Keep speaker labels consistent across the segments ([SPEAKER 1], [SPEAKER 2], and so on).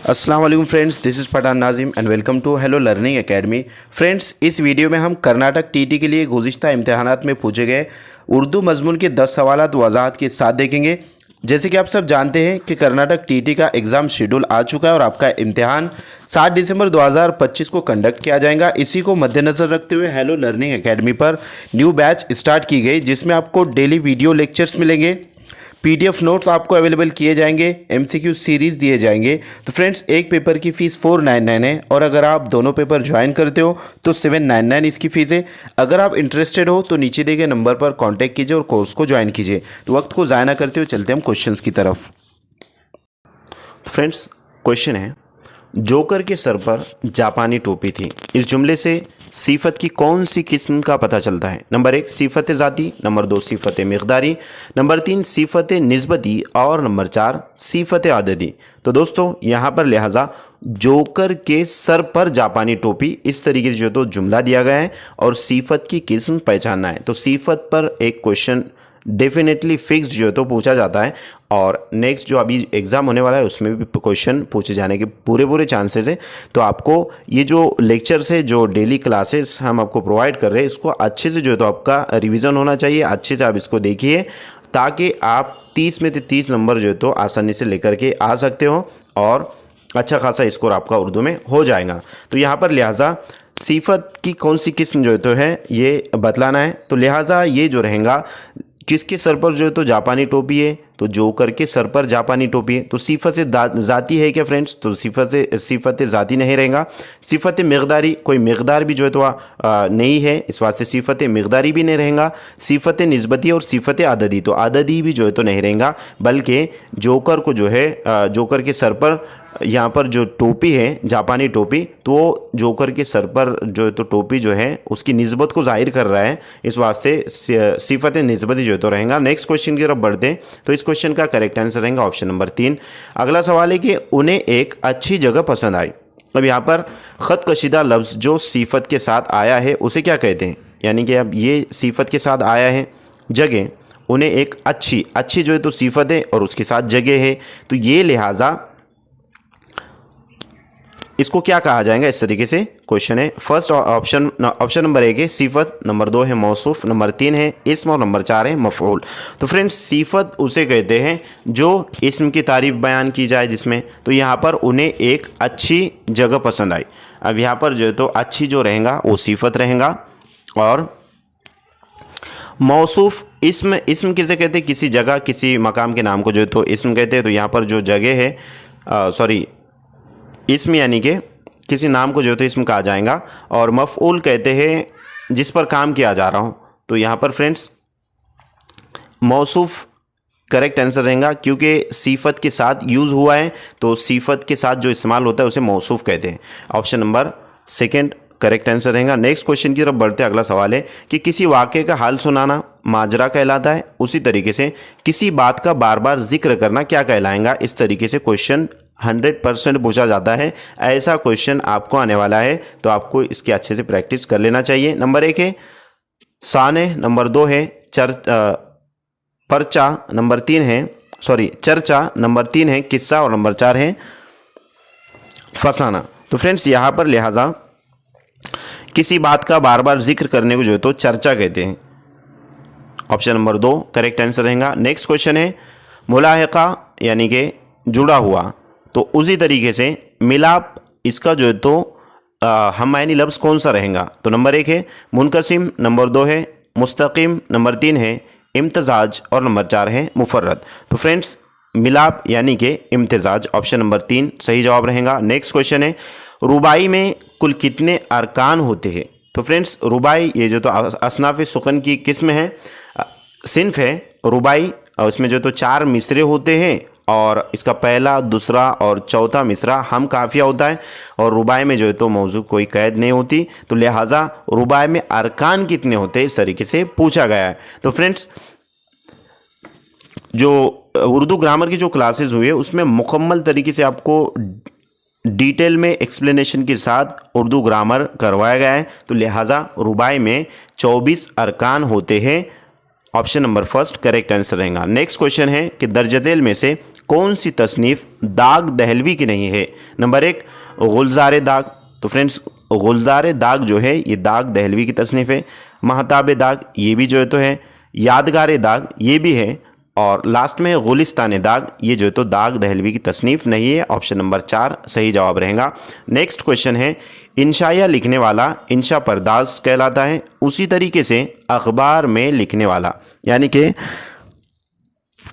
[SPEAKER 1] अस्सलाम वालेकुम friends, this is Pathan Nazim and welcome to hello learning academy. Friends, इस video में हम कर्नाटक टीटी के लिए गुज़िश्ता इम्तहानात में पूछे गए उर्दू मजमून के 10 सवालात वजाहत के साथ देखेंगे। जैसे कि आप सब जानते हैं कि कर्नाटक टीटी का एग्ज़ाम शेड्यूल आ चुका है और आपका इम्तिहान 7 दिसंबर 2025 को कंडक्ट किया जाएगा। इसी को मद्देनज़र रखते हुए हेलो लर्निंग एकेडमी पर न्यू बैच स्टार्ट की गई, जिसमें आपको डेली वीडियो लेक्चर्स मिलेंगे, पीडीएफ नोट्स आपको अवेलेबल किए जाएंगे, एमसीक्यू सीरीज़ दिए जाएंगे। तो फ्रेंड्स, एक पेपर की फ़ीस 499 है और अगर आप दोनों पेपर ज्वाइन करते हो तो 799 इसकी फ़ीस है। अगर आप इंटरेस्टेड हो तो नीचे दिए गए नंबर पर कांटेक्ट कीजिए और कोर्स को ज्वाइन कीजिए। तो वक्त को ज़ाया ना करते हुए चलते हम क्वेश्चंस की तरफ। तो फ्रेंड्स, क्वेश्चन है, जोकर के सर पर जापानी टोपी थी, इस जुमले से सिफत की कौन सी किस्म का पता चलता है? नंबर 1 सिफत ज़ाती, नंबर 2 सिफत मिक़दारी, नंबर 3 सिफत निस्बती और नंबर 4 सिफत आददी। तो दोस्तों, यहाँ पर लिहाजा जोकर के सर पर जापानी टोपी, इस तरीके से जो तो जुमला दिया गया है और सिफत की किस्म पहचानना है। तो सिफत पर एक क्वेश्चन डेफिनेटली फिक्स्ड जो है तो पूछा जाता है और नेक्स्ट जो अभी एग्ज़ाम होने वाला है उसमें भी क्वेश्चन पूछे जाने के पूरे चांसेस है। तो आपको ये जो लेक्चर्स है, जो डेली क्लासेस हम आपको प्रोवाइड कर रहे हैं, इसको अच्छे से जो है तो आपका रिवीजन होना चाहिए। अच्छे से आप इसको देखिए ताकि आप 30 में से 30 नंबर जो है तो आसानी से लेकर के आ सकते हो और अच्छा खासा स्कोर आपका उर्दू में हो जाएगा। तो यहाँ पर लिहाजा सिफत की कौन सी किस्म जो है तो है ये बतलाना है। तो लिहाजा ये जो रहेगा, किसके सर पर जो है तो जापानी टोपी है, तो जोकर के सर पर जापानी टोपी है। तो सिफत से ज़ाती है क्या फ्रेंड्स? तो सिफत ज़ाती नहीं रहेगा। सिफत मिक़दारी, कोई मिक़दार भी जो है तो नहीं है, इस वास्ते सिफत मिक़दारी भी नहीं रहेगा। सिफत निस्बती और सिफत आददी, तो आददी भी जो है तो नहीं रहेगा, बल्कि जोकर को जो है जोकर के सर पर यहाँ पर जो टोपी है जापानी टोपी, तो जोकर के सर पर जो है तो टोपी जो है उसकी निस्बत को जाहिर कर रहा है, इस वास्ते सिफत निस्बती जो है तो रहेगा। नेक्स्ट क्वेश्चन की तरफ बढ़ते हैं। तो इस क्वेश्चन का करेक्ट आंसर रहेगा ऑप्शन नंबर 3। अगला सवाल है कि उन्हें एक अच्छी जगह पसंद आई। अब यहाँ पर ख़त कशीदा लफ्ज़ जो सिफत के साथ आया है उसे क्या कहते हैं? यानी कि अब ये सिफत के साथ आया है जगह, उन्हें एक अच्छी जो है तो सिफत है और उसके साथ जगह है, तो ये लिहाजा इसको क्या कहा जाएगा? इस तरीके से क्वेश्चन है। फर्स्ट ऑप्शन नंबर 1 है सिफत, नंबर 2 है मौसूफ, नंबर 3 है इस्म और नंबर 4 है मफ़ऊल। तो फ्रेंड्स, सिफत उसे कहते हैं जो इस्म की तारीफ़ बयान की जाए जिसमें, तो यहाँ पर उन्हें एक अच्छी जगह पसंद आई। अब यहाँ पर जो है तो अच्छी जो रहेगा वो सिफत रहेगा और मौसूफ इस्म किसे कहते हैं? किसी जगह किसी मकाम के नाम को जो है तो इस्म कहते हैं। तो यहाँ पर जो जगह है इस्म यानी कि किसी नाम को जो है तो इस्म कहा जाएगा और मफ़ऊल कहते हैं जिस पर काम किया जा रहा हो। तो यहाँ पर फ्रेंड्स मौसूफ करेक्ट आंसर रहेगा, क्योंकि सिफत के साथ यूज़ हुआ है, तो सिफत के साथ जो इस्तेमाल होता है उसे मौसूफ कहते हैं। ऑप्शन नंबर 2 करेक्ट आंसर रहेगा। नेक्स्ट क्वेश्चन की तरफ बढ़ते हैं। अगला सवाल है कि किसी वाक़े का हाल सुनाना माजरा कहलाता है, उसी तरीके से किसी बात का बार बार जिक्र करना क्या कहलाएगा? इस तरीके से क्वेश्चन 100% पूछा जाता है। ऐसा क्वेश्चन आपको आने वाला है, तो आपको इसकी अच्छे से प्रैक्टिस कर लेना चाहिए। नंबर 1 है शान, नंबर 2 है पर्चा, नंबर 3 है चर्चा, नंबर 3 है किस्सा और नंबर 4 है फसाना। तो फ्रेंड्स, यहाँ पर लिहाजा किसी बात का बार बार जिक्र करने को जो है तो चर्चा कहते हैं। ऑप्शन नंबर 2 करेक्ट आंसर रहेगा। नेक्स्ट क्वेश्चन है मुलाहिका यानी कि जुड़ा हुआ, तो उसी तरीके से मिलाप, इसका जो है तो हमआयनी लफ्ज़ कौन सा रहेगा? तो नंबर 1 है मुनकसिम, नंबर 2 है मुस्तकीम, नंबर 3 है इम्तजाज और नंबर 4 है मुफर्रद। तो फ्रेंड्स, मिलाप यानी कि इम्तजाज, ऑप्शन नंबर 3 सही जवाब रहेगा। नेक्स्ट क्वेश्चन है रुबाई में कुल कितने अरकान होते हैं? तो फ्रेंड्स, रुबाई ये जो तो असनाफ़ सुखन की किस्म है, सिन्फ है रुबाई, और इसमें जो तो 4 मिसरे होते हैं और इसका पहला, दूसरा और चौथा मिसरा हम काफ़िया होता है और रुबाई में जो है तो मौजू कोई कैद नहीं होती। तो लिहाजा रुबाई में अरकान कितने होते हैं, इस तरीके से पूछा गया है। तो फ्रेंड्स, जो उर्दू ग्रामर की जो क्लासेस हुई है उसमें मुकम्मल तरीके से आपको डिटेल में एक्सप्लेनेशन के साथ उर्दू ग्रामर करवाया गया है। तो लिहाजा रुबाई में 24 अरकान होते हैं। ऑप्शन नंबर 1 करेक्ट आंसर रहेगा। नेक्स्ट क्वेश्चन है कि दर्ज झेल में से कौन सी तसनीफ़ दाग दहलवी की नहीं है? नंबर 1 गुलजार दाग, तो फ्रेंड्स गुलजार दाग जो है ये दाग दहलवी की तसनीफ़ है। महताब दाग ये भी जो है तो है। यादगार दाग ये भी है। और लास्ट में गुलिस्तान दाग, ये जो है तो दाग दहलवी की तसनीफ़ नहीं है। ऑप्शन नंबर 4 सही जवाब रहेगा। नेक्स्ट क्वेश्चन है, इंशाया लिखने वाला इंशा पर्दाज कहलाता है। उसी तरीके से अखबार में लिखने वाला, यानी कि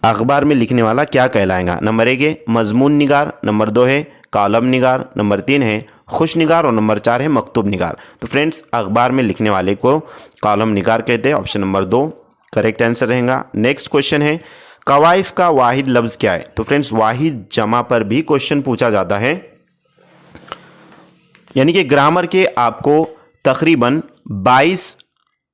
[SPEAKER 1] अखबार में लिखने वाला क्या कहलाएगा? नंबर 1 है मजमून निगार, नंबर 2 है कॉलम निगार, नंबर 3 है खुश निगार और नंबर 4 है मकतूब निगार। तो फ्रेंड्स अखबार में लिखने वाले को कॉलम निगार कहते हैं। ऑप्शन नंबर 2 करेक्ट आंसर रहेगा। नेक्स्ट क्वेश्चन है, कवाइफ का वाहिद लफ्ज़ क्या है? तो फ्रेंड्स वाहिद जमा पर भी क्वेश्चन पूछा जाता है, यानी कि ग्रामर के आपको तकरीबन 22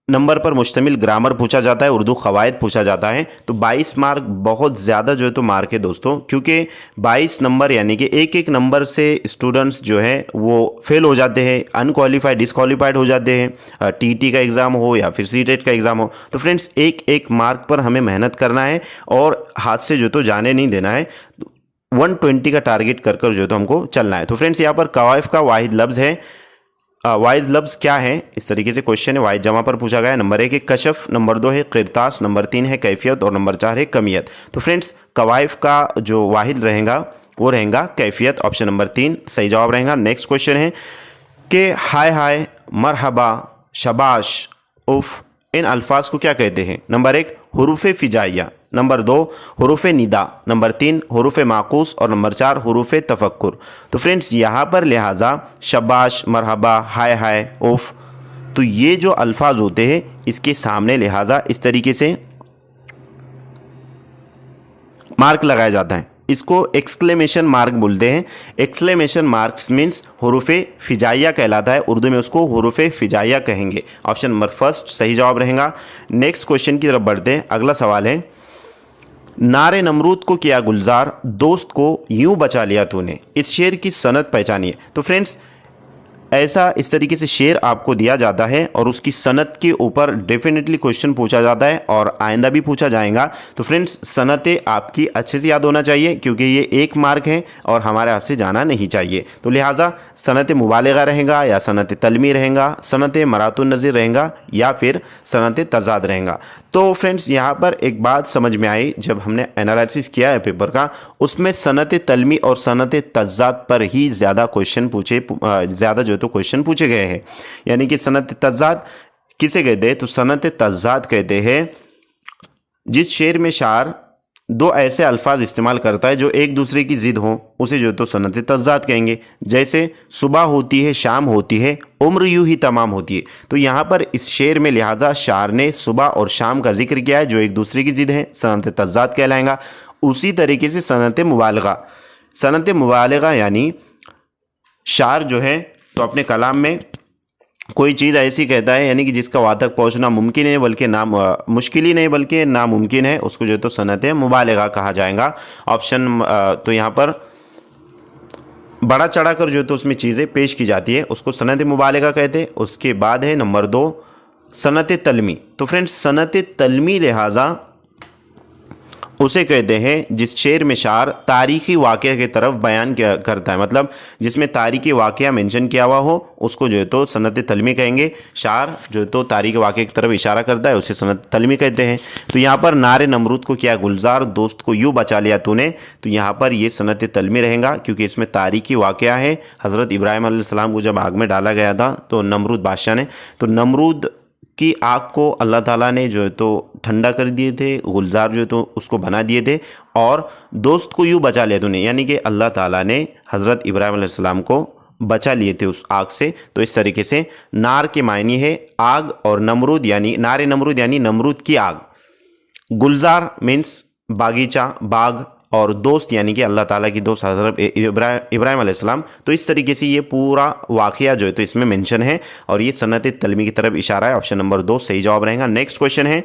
[SPEAKER 1] नंबर पर मुश्तमिल ग्रामर पूछा जाता है, उर्दू क़वायद पूछा जाता है। तो 22 मार्क बहुत ज़्यादा जो है तो मार्क है दोस्तों, क्योंकि 22 नंबर यानी कि एक एक नंबर से स्टूडेंट्स जो है वो फेल हो जाते हैं, अनक्वालिफाइड डिसक्वालीफाइड हो जाते हैं। टीटी का एग्ज़ाम हो या फिर सीटेट का एग्ज़ाम हो, तो फ्रेंड्स एक एक मार्क पर हमें मेहनत करना है और हाथ से जो तो जाने नहीं देना है। 120 का टारगेट कर कर जो तो हमको चलना है। तो फ्रेंड्स यहाँ पर कवाइफ का वाहिद लफ्ज़ है, वाइज लफ्ज़ क्या है, इस तरीके से क्वेश्चन है वाइज जमा पर पूछा गया है। नंबर 1 है कशफ, नंबर 2 है किरतास, नंबर 3 है कैफियत और नंबर 4 है कमियत। तो फ्रेंड्स कवाइफ का जो वाहिद रहेगा वो रहेगा कैफियत। ऑप्शन नंबर 3 सही जवाब रहेगा। नेक्स्ट क्वेश्चन है कि हाय हाय, मरहबा, शबाश, उफ, इन अल्फाज को क्या कहते हैं? नंबर 1 हुरूफ फिजाइया, नंबर 2 हुरूफ निदा, नंबर 3 हुरूफ माकूस और नंबर 4 हुरूफ तफक्कुर। तो फ्रेंड्स यहाँ पर लिहाजा शबाश, मरहबा, हाय हाय, उफ, तो ये जो अल्फाज होते हैं इसके सामने लिहाजा इस तरीके से मार्क लगाया जाता है। इसको एक्सक्लेमेशन मार्क बोलते हैं। एक्सक्लेमेशन मार्क्स मीन्स हुरूफ फिजाइया कहलाता है, उर्दू में उसको हुरूफ फिजाइया कहेंगे। ऑप्शन नंबर 1 सही जवाब रहेगा। नेक्स्ट क्वेश्चन की तरफ बढ़ते हैं। अगला सवाल है, नारे नमरूद को किया गुलजार, दोस्त को यूं बचा लिया तूने, इस शेर की सनद पहचानिए। तो फ्रेंड्स ऐसा इस तरीके से शेर आपको दिया जाता है और उसकी सनद के ऊपर डेफिनेटली क्वेश्चन पूछा जाता है और आइंदा भी पूछा जाएगा। तो फ्रेंड्स सनतें आपकी अच्छे से याद होना चाहिए, क्योंकि ये 1 मार्क है और हमारे हाथ से जाना नहीं चाहिए। तो लिहाजा सनत मुबालगा रहेगा या सनत तलमी रहेगा, सनत मरातुन नज़ीर रहेगा या फिर सनत तजाद रहेगा। तो फ्रेंड्स यहाँ पर एक बात समझ में आई जब हमने एनालिसिस किया है पेपर का, उसमें सनत तलमी और सनत तजाद पर ही ज़्यादा क्वेश्चन ज़्यादा जो तो क्वेश्चन पूछे गए हैं। यानी कि सनत तजाद किसे कहते हैं? तो सनत तजाद कहते हैं जिस शेर में शार 2 ऐसे अल्फाज इस्तेमाल करता है जो एक दूसरे की ज़िद हो, उसे जो तो सनत तजाद कहेंगे। जैसे सुबह होती है, शाम होती है, उम्र यूं ही तमाम होती है। तो यहाँ पर इस शेर में लिहाजा शार ने सुबह और शाम का जिक्र किया है जो एक दूसरे की ज़िद है, सनत तजाद कहलाएगा। उसी तरीके से सनत मुबालगा यानी शार जो है तो अपने कलाम में कोई चीज़ ऐसी कहता है, यानी कि जिसका वहाँ तक पहुँचना मुमकिन है बल्कि मुश्किल ही नहीं बल्कि नामुमकिन है, उसको जो तो सनत मुबालगा कहा जाएगा। ऑप्शन तो यहाँ पर बड़ा चढ़ाकर जो तो उसमें चीज़ें पेश की जाती है उसको सनत मुबालगा कहते हैं। उसके बाद है नंबर 2 सनत तलमी। तो फ्रेंड्स सनत तलमी लिहाजा उसे कहते हैं जिस शेर में शार तारीख़ी वाक़या की तरफ बयान करता है, मतलब जिसमें तारीख़ी वाक़या मेंशन किया हुआ हो उसको जो है तो सनत तलमी कहेंगे। शार जो है तो तारीख़ी वाक़े की तरफ इशारा करता है उसे सनत तलमी कहते हैं। तो यहाँ पर नारे नमरूद को किया गुलजार, दोस्त को यूँ बचा लिया तूने, तो यहाँ पर ये सनत तलमी रहेगा क्योंकि इसमें तारीख़ी वाक़या है। हज़रत इब्राहीम अलैहिस्सलाम को जब आग में डाला गया था तो नमरूद बादशाह ने, तो नमरूद की आग को अल्लाह ताला ने जो है तो ठंडा कर दिए थे, गुलजार जो है तो उसको बना दिए थे, और दोस्त को यूँ बचा लिया तूने, यानी कि अल्लाह ताला ने हज़रत इब्राहीम अलैहिस्सलाम को बचा लिए थे उस आग से। तो इस तरीके से नार के मायने है आग और नमरूद यानी नारे नमरूद यानी नमरूद की आग, गुलजार मीन्स बागीचा बाग, और दोस्त यानी कि अल्लाह ताला की दोस्त हज़रत इब्राहीम अलैहिस्सलाम। तो इस तरीके से ये पूरा वाक़या जो है तो इसमें मेंशन है और ये सनत तलमी की तरफ इशारा है। ऑप्शन नंबर 2 सही जवाब रहेगा। नेक्स्ट क्वेश्चन है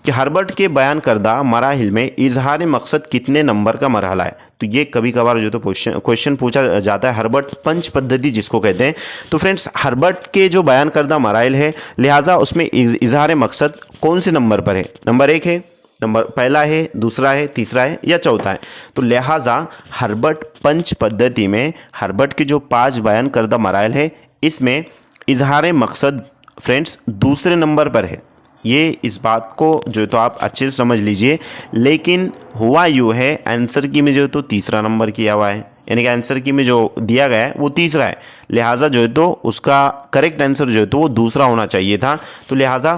[SPEAKER 1] कि हर्बर्ट के बयान करदा मराहिल में इजहार मकसद कितने नंबर का मरहला है? तो ये कभी कभार जो तो क्वेश्चन पूछा जाता है, हर्बर्ट पंच पद्धति जिसको कहते हैं। तो फ्रेंड्स हर्बर्ट के जो बयान करदा मराहिल है लिहाजा उसमें इजहार मकसद कौन से नंबर पर है? नंबर 1 है, नंबर पहला है, दूसरा है, तीसरा है या चौथा है। तो लिहाजा हर्बर्ट पंच पद्धति में हर्बर्ट के जो 5 बयान करदा मराइल है इसमें इजहार मकसद फ्रेंड्स दूसरे नंबर पर है। ये इस बात को जो है तो आप अच्छे से समझ लीजिए, लेकिन हुआ यूँ है आंसर की में जो है तो तीसरा नंबर किया हुआ है, यानी कि आंसर की में जो दिया गया है वो तीसरा है, लिहाजा जो है तो उसका करेक्ट आंसर जो है तो वो दूसरा होना चाहिए था। तो लिहाजा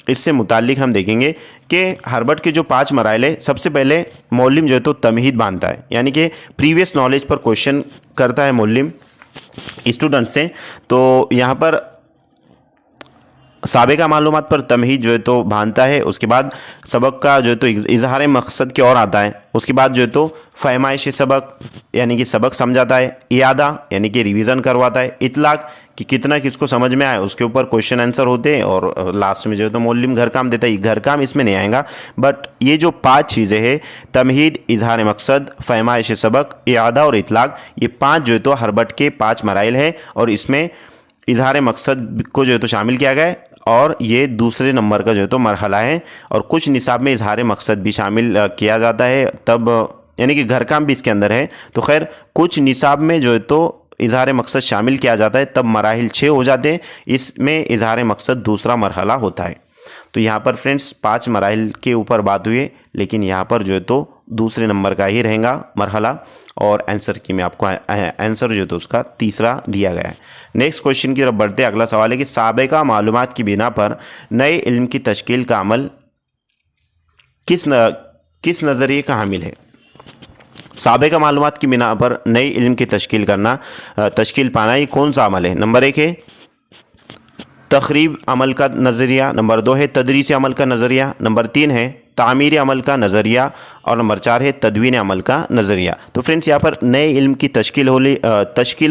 [SPEAKER 1] इससे मुताल्लिक हम देखेंगे कि हर्बर्ट के जो 5 मराइल है, सबसे पहले मौलिम जो है तो तमहीद बांधता है, यानी कि प्रीवियस नॉलेज पर क्वेश्चन करता है मौलिम स्टूडेंट से। तो यहाँ पर साबिका मालूमात पर तमहीद जो है तो बांधता है, उसके बाद सबक का जो है तो इजहार मकसद की ओर आता है, उसके बाद जो है तो फहमाइश सबक यानी कि सबक समझाता है, इयादा यानी कि रिवीजन करवाता है, इतलाक कि कितना किसको समझ में आए उसके ऊपर क्वेश्चन आंसर होते हैं, और लास्ट में जो है तो मौलिम घर काम देता है। घर काम इसमें नहीं आएगा, बट ये जो 5 चीज़ें हैं तमहीद, इजहार मकसद, फहमाइश सबक, इयादा और इतलाक, ये 5 जो है तो हर्बर्ट के 5 मराइल है और इसमें इजहार मकसद को जो है तो शामिल किया गया है और ये दूसरे नंबर का जो है तो मरहला है। और कुछ निसाब में इजहार मकसद भी शामिल किया जाता है, तब यानी कि घर काम भी इसके अंदर है। तो खैर कुछ निसाब में जो है तो इजहार मकसद शामिल किया जाता है, तब मराहिल 6 हो जाते हैं, इसमें इजहार मकसद दूसरा मरहला होता है। तो यहाँ पर फ्रेंड्स 5 मराहिल के ऊपर बात हुई है, लेकिन यहाँ पर जो है तो दूसरे नंबर का ही रहेगा मरहला, और आंसर की में आपको आंसर जो है तो उसका तीसरा दिया गया है। नेक्स्ट क्वेश्चन की तरफ बढ़ते हैं। अगला सवाल है कि साबिका मालूमात की बिना पर नए इल्म की तश्कील का अमल किस नज़रिए का हामिल है। साबिका मालूमात की बिना पर नई इल्म की तश्कील पाना ये कौन सा अमल है। नंबर 1 है तखरीब अमल का नज़रिया, नंबर 2 है तदरीस अमल का नज़रिया, नंबर 3 है तामीर अमल का नज़रिया, और नंबर 4 है तदवीन अमल का नज़रिया। तो फ्रेंड्स यहाँ पर नए इल्म की तश्कील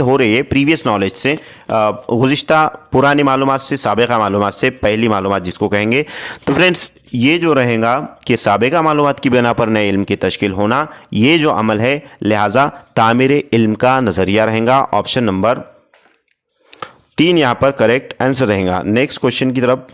[SPEAKER 1] हो रही है प्रीवियस नॉलेज से, गुज़िश्ता पुरानी मालूमात से, साबिका मालूमात से, पहली मालूमात जिसको कहेंगे। तो फ्रेंड्स ये जो रहेगा कि साबिका मालूमात की बिना पर नए इल्म की तश्कील होना, ये जो अमल है लिहाजा तामीर इल्म का नज़रिया रहेगा। ऑप्शन नंबर 3 यहाँ पर करेक्ट आंसर रहेगा। नेक्स्ट क्वेश्चन की तरफ